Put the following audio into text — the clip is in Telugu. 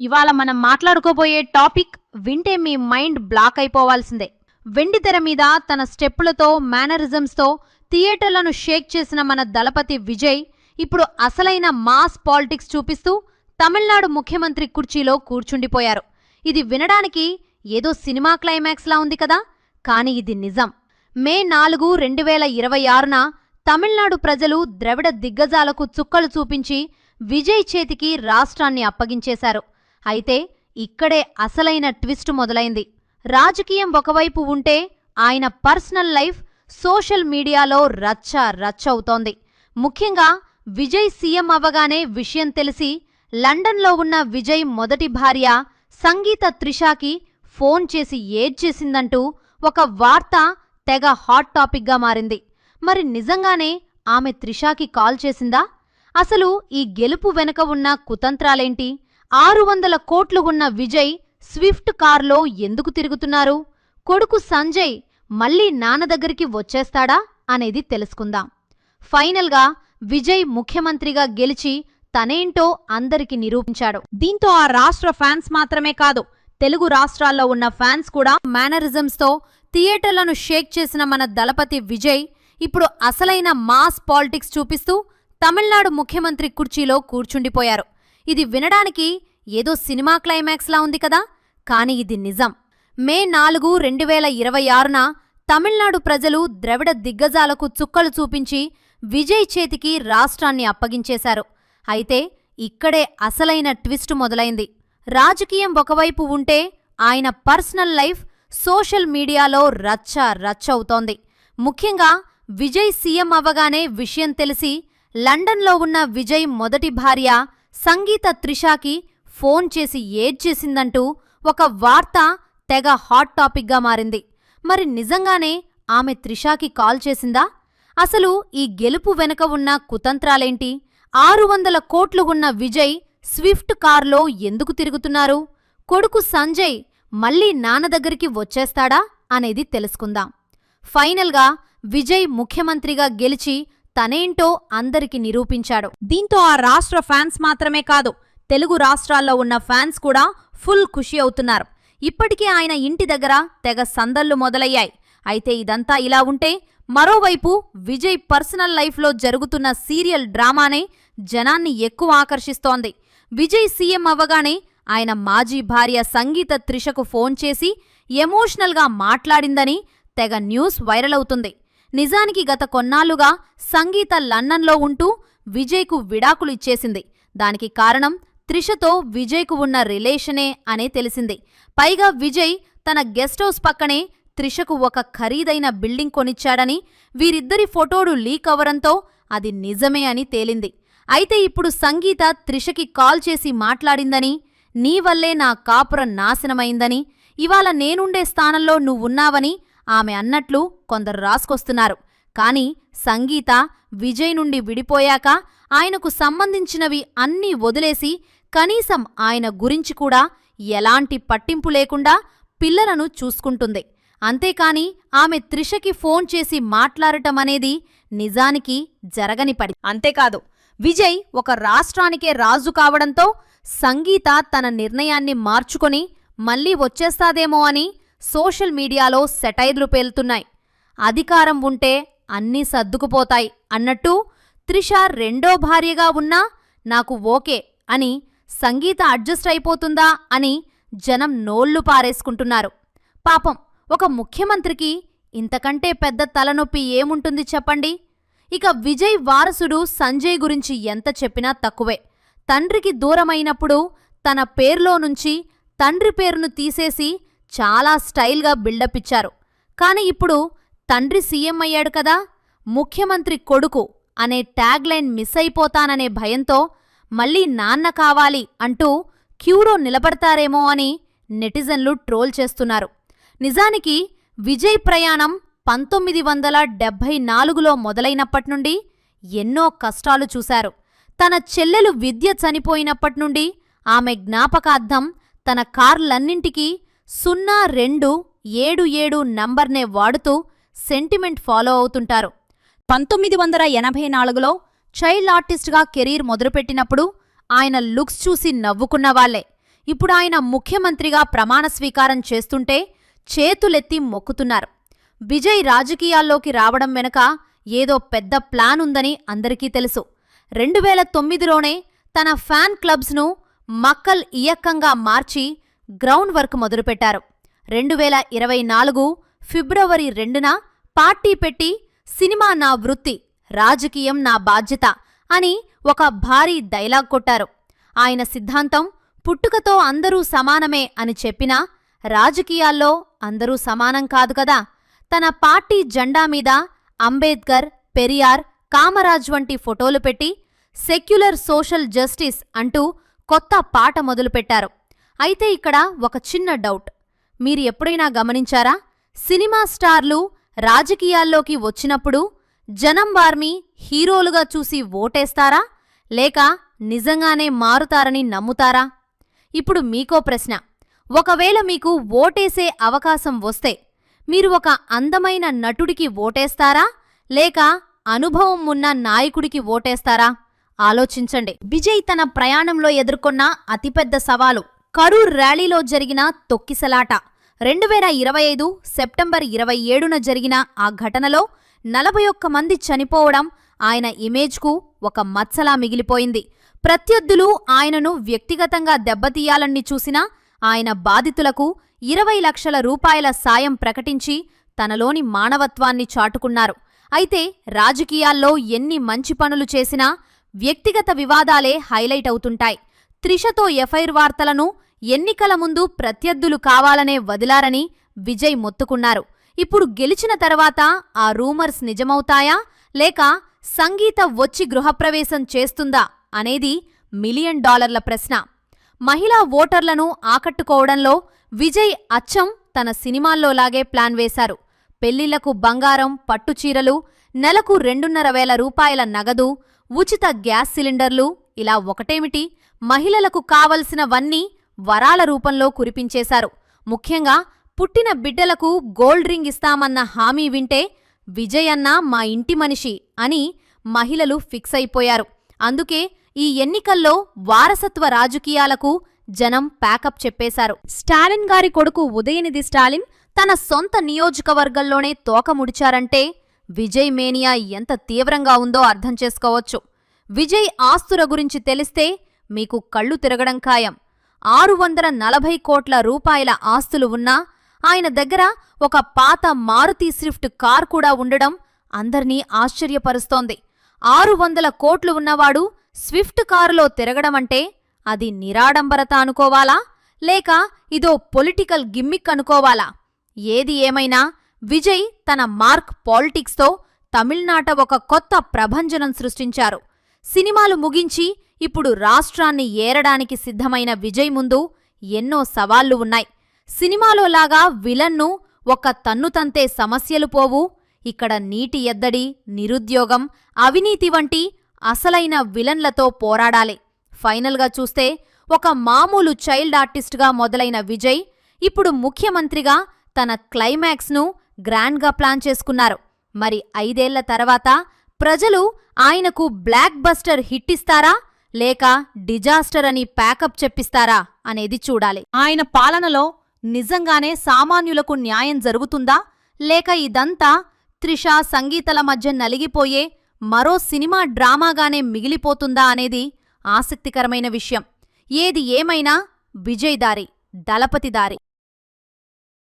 ఇవాళ మనం మాట్లాడుకోబోయే టాపిక్ వింటే మీ మైండ్ బ్లాక్ అయిపోవాల్సిందే. వెండితెర మీద తన స్టెప్పులతో మేనరిజమ్స్తో థియేటర్లను షేక్ చేసిన మన దళపతి విజయ్ ఇప్పుడు అసలైన మాస్ పాలిటిక్స్ చూపిస్తూ తమిళనాడు ముఖ్యమంత్రి కుర్చీలో కూర్చుండిపోయారు. ఇది వినడానికి ఏదో సినిమా క్లైమాక్స్ లా ఉంది కదా, కానీ ఇది నిజం. మే 4, 2026న తమిళనాడు ప్రజలు ద్రవిడ దిగ్గజాలకు చుక్కలు చూపించి విజయ్ చేతికి రాష్ట్రాన్ని అప్పగించేశారు. అయితే ఇక్కడే అసలైన ట్విస్ట్ మొదలైంది. రాజకీయం ఒకవైపు ఉంటే ఆయన పర్సనల్ లైఫ్ సోషల్ మీడియాలో రచ్చ రచ్చవుతోంది. ముఖ్యంగా విజయ్ సీఎం అవ్వగానే విషయం తెలిసి లండన్లో ఉన్న విజయ్ మొదటి భార్య సంగీత త్రిషాకి ఫోన్ చేసి ఏడ్చేసిందంటూ ఒక వార్త తెగ హాట్ టాపిక్గా మారింది. మరి నిజంగానే ఆమె త్రిషాకి కాల్ చేసిందా? అసలు ఈ గెలుపు వెనుక ఉన్న కుతంత్రాలేంటి? 600 కోట్లు ఉన్న విజయ్ స్విఫ్ట్ కార్లో ఎందుకు తిరుగుతున్నారు? కొడుకు సంజయ్ మళ్లీ నాన్న దగ్గరికి వచ్చేస్తాడా అనేది తెలుసుకుందాం. ఫైనల్గా విజయ్ ముఖ్యమంత్రిగా గెలిచి తనేంటో అందరికి నిరూపించాడు. దీంతో ఆ రాష్ట్ర ఫ్యాన్స్ మాత్రమే కాదు, తెలుగు రాష్ట్రాల్లో ఉన్న ఫ్యాన్స్ కూడా మేనరిజమ్స్తో థియేటర్లను షేక్ చేసిన మన దళపతి విజయ్ ఇప్పుడు అసలైన మాస్ పాలిటిక్స్ చూపిస్తూ తమిళనాడు ముఖ్యమంత్రి కుర్చీలో కూర్చుండిపోయారు. ఇది వినడానికి ఏదో సినిమా క్లైమాక్స్ లా ఉంది కదా, కానీ ఇది నిజం. మే 4, 2026న తమిళనాడు ప్రజలు ద్రవిడ దిగ్గజాలకు చుక్కలు చూపించి విజయ్ చేతికి రాష్ట్రాన్ని అప్పగించేశారు. అయితే ఇక్కడే అసలైన ట్విస్ట్ మొదలైంది. రాజకీయం ఒకవైపు ఉంటే ఆయన పర్సనల్ లైఫ్ సోషల్ మీడియాలో రచ్చ రచ్చవుతోంది. ముఖ్యంగా విజయ్ సీఎం అవ్వగానే విషయం తెలిసి లండన్లో ఉన్న విజయ్ మొదటి భార్య సంగీత త్రిషాకి ఫోన్ చేసి ఏడ్చేసిందంటూ ఒక వార్త తెగ హాట్ టాపిక్గా మారింది. మరి నిజంగానే ఆమె త్రిషాకి కాల్ చేసిందా? అసలు ఈ గెలుపు వెనుక ఉన్న కుతంత్రాలేంటి? 600 కోట్లు ఉన్న విజయ్ స్విఫ్ట్ కార్లో ఎందుకు తిరుగుతున్నారు? కొడుకు సంజయ్ మళ్లీ నాన్న దగ్గరికి వచ్చేస్తాడా అనేది తెలుసుకుందాం. ఫైనల్గా విజయ్ ముఖ్యమంత్రిగా గెలిచి తనేంటో అందరికి నిరూపించాడు. దీంతో ఆ రాష్ట్ర ఫ్యాన్స్ మాత్రమే కాదు, తెలుగు రాష్ట్రాల్లో ఉన్న ఫ్యాన్స్ కూడా ఫుల్ ఖుషి అవుతున్నారు. ఇప్పటికే ఆయన ఇంటి దగ్గర తెగ సందళ్లు మొదలయ్యాయి. అయితే ఇదంతా ఇలా ఉంటే మరోవైపు విజయ్ పర్సనల్ లైఫ్లో జరుగుతున్న సీరియల్ డ్రామానే జనాన్ని ఎక్కువ ఆకర్షిస్తోంది. విజయ్ సీఎం అవ్వగానే ఆయన మాజీ భార్య సంగీత త్రిషకు ఫోన్ చేసి ఎమోషనల్గా మాట్లాడిందని తెగ న్యూస్ వైరల్ అవుతుంది. నిజానికి గత కొన్నాళ్లుగా సంగీత లండన్లో ఉంటూ విజయ్కు విడాకులు ఇచ్చేసింది. దానికి కారణం త్రిషతో విజయ్కు ఉన్న రిలేషనే అనే తెలిసింది. పైగా విజయ్ తన గెస్ట్ హౌస్ పక్కనే త్రిషకు ఒక ఖరీదైన బిల్డింగ్ కొనిచ్చాడని, వీరిద్దరి ఫోటోలు లీక్ అవడంతో అది నిజమే అని తేలింది. అయితే ఇప్పుడు సంగీత త్రిషకి కాల్ చేసి మాట్లాడిందని, నీ వల్లే నా కాపురం నాశనమైందని, ఇవాళ నేనుండే స్థానంలో నువ్వున్నావని ఆమె అన్నట్లు కొందరు రాసుకొస్తున్నారు. కానీ సంగీత విజయ్ నుండి విడిపోయాక ఆయనకు సంబంధించినవి అన్నీ వదిలేసి కనీసం ఆయన గురించి కూడా ఎలాంటి పట్టింపు లేకుండా పిల్లలను చూసుకుంటుంది. అంతేకాని ఆమె త్రిషకి ఫోన్ చేసి మాట్లాడటమనేది నిజానికి జరగని పని. అంతేకాదు, విజయ్ ఒక రాష్ట్రానికే రాజు కావడంతో సంగీత తన నిర్ణయాన్ని మార్చుకొని మళ్లీ వచ్చేస్తాదేమో అని సోషల్ మీడియాలో సెటైర్లు పేలుతున్నాయి. అధికారం ఉంటే అన్నీ సర్దుకుపోతాయి అన్నట్టు త్రిష రెండో భార్యగా ఉన్నా నాకు ఓకే అని సంగీత అడ్జస్ట్ అయిపోతుందా అని జనం నోళ్లు పారేసుకుంటున్నారు. పాపం, ఒక ముఖ్యమంత్రికి ఇంతకంటే పెద్ద తలనొప్పి ఏముంటుంది చెప్పండి? ఇక విజయ్ వారసుడు సంజయ్ గురించి ఎంత చెప్పినా తక్కువే. తండ్రికి దూరమైనప్పుడు తన పేరులో నుంచి తండ్రి పేరును తీసేసి చాలా స్టైల్గా బిల్డప్ ఇచ్చారు. కాని ఇప్పుడు తండ్రి సీఎం అయ్యాడు కదా, ముఖ్యమంత్రి కొడుకు అనే ట్యాగ్ లైన్ మిస్ అయిపోతాననే భయంతో మళ్లీ నాన్న కావాలి అంటూ క్యూలో నిలబడతారేమో అని నెటిజన్లు ట్రోల్ చేస్తున్నారు. నిజానికి విజయ్ ప్రయాణం 1974లో మొదలైనప్పట్నుండి ఎన్నో కష్టాలు చూశారు. తన చెల్లెలు విద్య చనిపోయినప్పట్నుండి ఆమె జ్ఞాపకార్థం తన కార్లన్నింటికీ 0277 నంబర్నే వాడుతూ సెంటిమెంట్ ఫాలో అవుతుంటారు. 1984లో చైల్డ్ ఆర్టిస్ట్గా కెరీర్ మొదలుపెట్టినప్పుడు ఆయన లుక్స్ చూసి నవ్వుకున్నవాళ్లే. ఇప్పుడు ఆయన ముఖ్యమంత్రిగా ప్రమాణ స్వీకారం చేస్తుంటే చేతులెత్తి మొక్కుతున్నారు. విజయ్ రాజకీయాల్లోకి రావడం వెనుక ఏదో పెద్ద ప్లాన్ ఉందని అందరికీ తెలుసు. 2009లోనే తన ఫ్యాన్ క్లబ్స్ను మక్కల్ ఇయక్కంగా మార్చి గ్రౌండ్ వర్క్ మొదలుపెట్టారు. 2024 ఫిబ్రవరి 2న పార్టీ పెట్టి సినిమా నా వృత్తి, రాజకీయం నా బాధ్యత అని ఒక భారీ డైలాగ్ కొట్టారు. ఆయన సిద్ధాంతం పుట్టుకతో అందరూ సమానమే అని చెప్పినా రాజకీయాల్లో అందరూ సమానం కాదు కదా. తన పార్టీ జెండా మీద అంబేద్కర్, పెరియార్, కామరాజ్ వంటి ఫోటోలు పెట్టి సెక్యులర్ సోషల్ జస్టిస్ అంటూ కొత్త పాట మొదలుపెట్టారు. అయితే ఇక్కడ ఒక చిన్న డౌట్. మీరు ఎప్పుడైనా గమనించారా? సినిమా స్టార్లు రాజకీయాల్లోకి వచ్చినప్పుడు జనం వారిని హీరోలుగా చూసి ఓటేస్తారా, లేక నిజంగానే మారుతారని నమ్ముతారా? ఇప్పుడు మీకో ప్రశ్న. ఒకవేళ మీకు ఓటేసే అవకాశం వస్తే మీరు ఒక అందమైన నటుడికి ఓటేస్తారా, లేక అనుభవం ఉన్న నాయకుడికి ఓటేస్తారా? ఆలోచించండి. విజయ్ తన ప్రయాణంలో ఎదుర్కొన్న అతిపెద్ద సవాలు కరూర్ ర్యాలీలో జరిగిన తొక్కిసలాట. 2025 సెప్టెంబర్ 27న జరిగిన ఆ ఘటనలో 41 మంది చనిపోవడం ఆయన ఇమేజ్కు ఒక మచ్చలా మిగిలిపోయింది. ప్రత్యర్థులు ఆయనను వ్యక్తిగతంగా దెబ్బతీయాలని చూసినా ఆయన బాధితులకు 20 లక్షల రూపాయల సాయం ప్రకటించి తనలోని మానవత్వాన్ని చాటుకున్నారు. అయితే రాజకీయాల్లో ఎన్ని మంచి పనులు చేసినా వ్యక్తిగత వివాదాలే హైలైట్ అవుతుంటాయి. త్రిషతో ఎఫ్ఐఆర్ వార్తలను ఎన్నికల ముందు ప్రత్యర్థులు కావాలనే వదిలారని విజయ్ మొత్తుకున్నారు. ఇప్పుడు గెలిచిన తర్వాత ఆ రూమర్స్ నిజమవుతాయా, లేక సంగీత వచ్చి గృహప్రవేశం చేస్తుందా అనేది $1 మిలియన్ ప్రశ్న. మహిళా ఓటర్లను ఆకట్టుకోవడంలో విజయ్ అచ్చం తన సినిమాల్లోలాగే ప్లాన్ వేశారు. పెళ్లిళ్లకు బంగారం, పట్టుచీరలు, నెలకు 2,500 రూపాయల నగదు, ఉచిత గ్యాస్ సిలిండర్లు, ఇలా ఒకటేమిటి మహిళలకు కావలసినవన్నీ వరాల రూపంలో కురిపించేశారు. ముఖ్యంగా పుట్టిన బిడ్డలకు గోల్డ్ రింగ్ ఇస్తామన్న హామీ వింటే విజయ్ అన్న మా ఇంటి మనిషి అని మహిళలు ఫిక్స్ అయిపోయారు. అందుకే ఈ ఎన్నికల్లో వారసత్వ రాజకీయాలకు జనం ప్యాకప్ చెప్పేశారు. స్టాలిన్ గారి కొడుకు ఉదయనిధి స్టాలిన్ తన సొంత నియోజకవర్గంలోనే తోక ముడిచారంటే విజయ్ మేనియా ఎంత తీవ్రంగా ఉందో అర్థం చేసుకోవచ్చు. విజయ్ ఆస్తుల గురించి తెలిస్తే మీకు కళ్ళు తిరగడం ఖాయం. 640 కోట్ల రూపాయల ఆస్తులు ఉన్నా ఆయన దగ్గర ఒక పాత మారుతి స్విఫ్ట్ కార్ కూడా ఉండడం అందర్నీ ఆశ్చర్యపరుస్తోంది. 600 కోట్లు ఉన్నవాడు స్విఫ్ట్ కారులో తిరగడమంటే అది నిరాడంబరత అనుకోవాలా, లేక ఇదో పొలిటికల్ గిమ్మిక్ అనుకోవాలా? ఏది ఏమైనా విజయ్ తన మార్క్ పాలిటిక్స్తో తమిళనాట ఒక కొత్త ప్రభంజనం సృష్టించారు. సినిమాలు ముగించి ఇప్పుడు రాష్ట్రాన్ని ఏరడానికి సిద్ధమైన విజయ్ ముందు ఎన్నో సవాళ్లు ఉన్నాయి. సినిమాలోలాగా విలన్ను ఒక తన్నుతంతే సమస్యలు పోవు. ఇక్కడ నీటి ఎద్దడి, నిరుద్యోగం, అవినీతి వంటి అసలైన విలన్లతో పోరాడాలి. ఫైనల్గా చూస్తే ఒక మామూలు చైల్డ్ ఆర్టిస్టుగా మొదలైన విజయ్ ఇప్పుడు ముఖ్యమంత్రిగా తన క్లైమాక్స్ను గ్రాండ్గా ప్లాన్ చేసుకున్నారు. మరి 5 ఏళ్ల తర్వాత ప్రజలు ఆయనకు బ్లాక్ బస్టర్ హిట్ ఇస్తారా, లేక డిజాస్టర్ అని ప్యాకప్ చెప్పిస్తారా అనేది చూడాలి. ఆయన పాలనలో నిజంగానే సామాన్యులకు న్యాయం జరుగుతుందా, లేక ఇదంతా త్రిష, సంగీతల మధ్య నలిగిపోయే మరో సినిమా డ్రామాగానే మిగిలిపోతుందా అనేది ఆసక్తికరమైన విషయం. ఏది ఏమైనా విజయ్ దారి, దళపతి దారి.